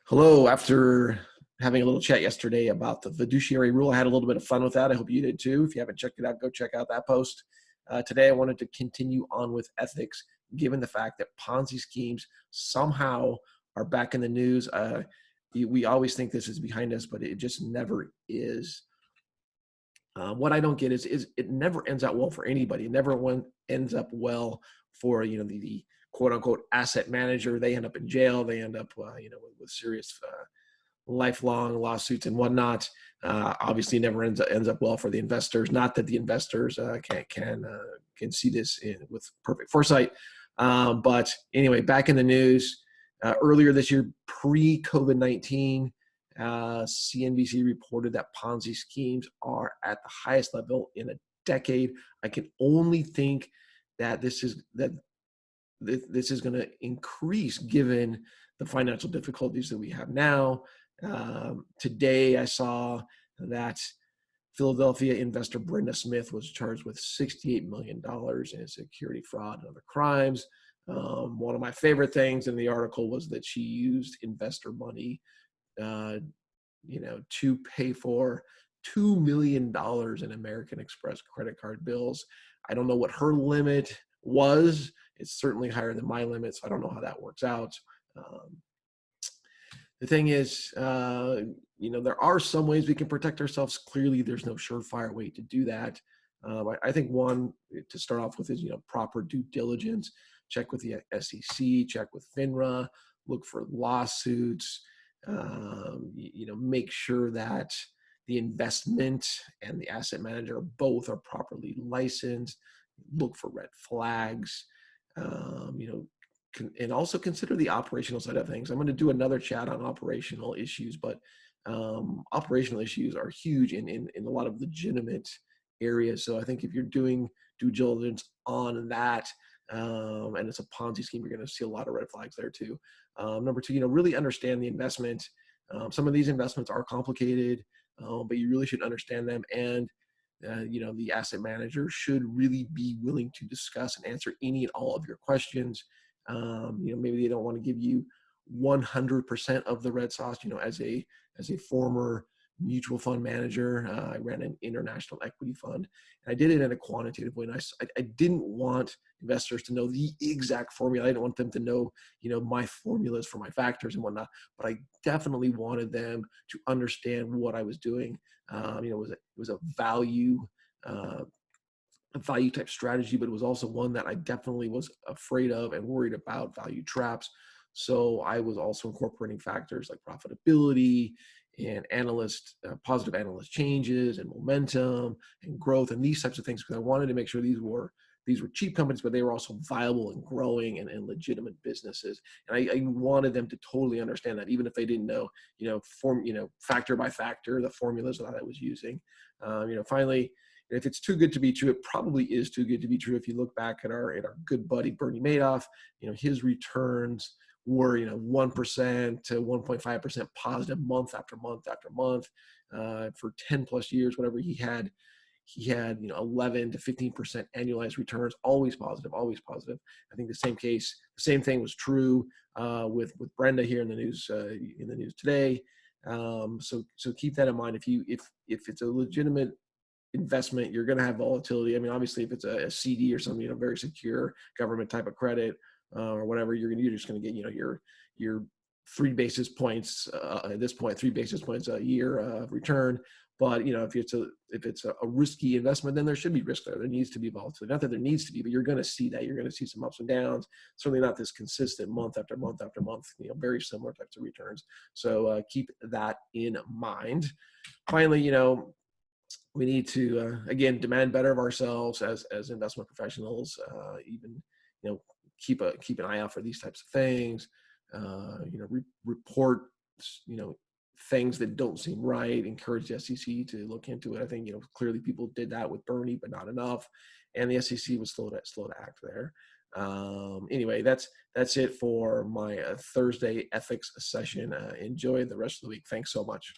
Hello. After having a little chat yesterday about the fiduciary rule, I had a little bit of fun with that. I hope you did too. If you haven't checked it out, go check out that post. Today, I wanted to continue on with ethics, given the fact that Ponzi schemes somehow are back in the news. We always think this is behind us, but it just never is. What I don't get is it never ends out well for anybody. It never ends up well for the quote unquote asset manager. They end up in jail. They end up with serious lifelong lawsuits and whatnot. Obviously, never ends up well for the investors. Not that the investors can see this with perfect foresight. But anyway, back in the news earlier this year, pre-COVID-19. CNBC reported that Ponzi schemes are at the highest level in a decade. I can only think that this is going to increase given the financial difficulties that we have now. Today, I saw that Philadelphia investor Brenda Smith was charged with $68 million in security fraud and other crimes. One of my favorite things in the article was that she used investor money to pay for $2 million in American Express credit card bills. I don't know what her limit was. It's certainly higher than my limit, so I don't know how that works out. The thing is, there are some ways we can protect ourselves. Clearly, there's no surefire way to do that. I think one to start off with is, proper due diligence. Check with the SEC, check with FINRA, look for lawsuits, make sure that the investment and the asset manager both are properly licensed, look for red flags, and also consider the operational side of things. I'm going to do another chat on operational issues, but operational issues are huge in a lot of legitimate areas. So I think if you're doing due diligence on that, and it's a Ponzi scheme, you're going to see a lot of red flags there too. Number two, really understand the investment. Some of these investments are complicated, but you really should understand them. And, the asset manager should really be willing to discuss and answer any and all of your questions. Maybe they don't want to give you 100% of the red sauce. As a former mutual fund manager, I ran an international equity fund, and I did it in a quantitative way. And I didn't want investors to know the exact formula. I didn't want them to know, my formulas for my factors and whatnot. But I definitely wanted them to understand what I was doing. It was a value type strategy, but it was also one that I definitely was afraid of and worried about, value traps. So I was also incorporating factors like profitability and positive analyst changes and momentum and growth and these types of things, because I wanted to make sure these were cheap companies, but they were also viable and growing and legitimate businesses. And I wanted them to totally understand that, even if they didn't know, factor by factor, the formulas that I was using. Finally, if it's too good to be true, it probably is too good to be true. If you look back at our good buddy Bernie Madoff, his returns were 1% to 1.5% positive month after month after month for 10 plus years. Whatever he had 11 to 15% annualized returns, always positive, always positive. I think the same thing was true with Brenda here in the news today. So keep that in mind. If it's a legitimate investment, you're going to have volatility. I mean, obviously, if it's a CD or something, very secure government type of credit or whatever, you're just going to get, your 3 basis points at this point, 3 basis points a year of return. But if it's a risky investment, then there should be risk there. There needs to be volatility. Not that there needs to be, but you're going to see that. You're going to see some ups and downs. Certainly not this consistent month after month after month. Very similar types of returns. So keep that in mind. Finally, we need to again demand better of ourselves as investment professionals. Even keep an eye out for these types of things. Report things that don't seem right. Encourage the SEC to look into it. I think clearly people did that with Bernie, but not enough, and the SEC was slow to act there. Anyway, that's it for my Thursday ethics session. Enjoy the rest of the week. Thanks so much.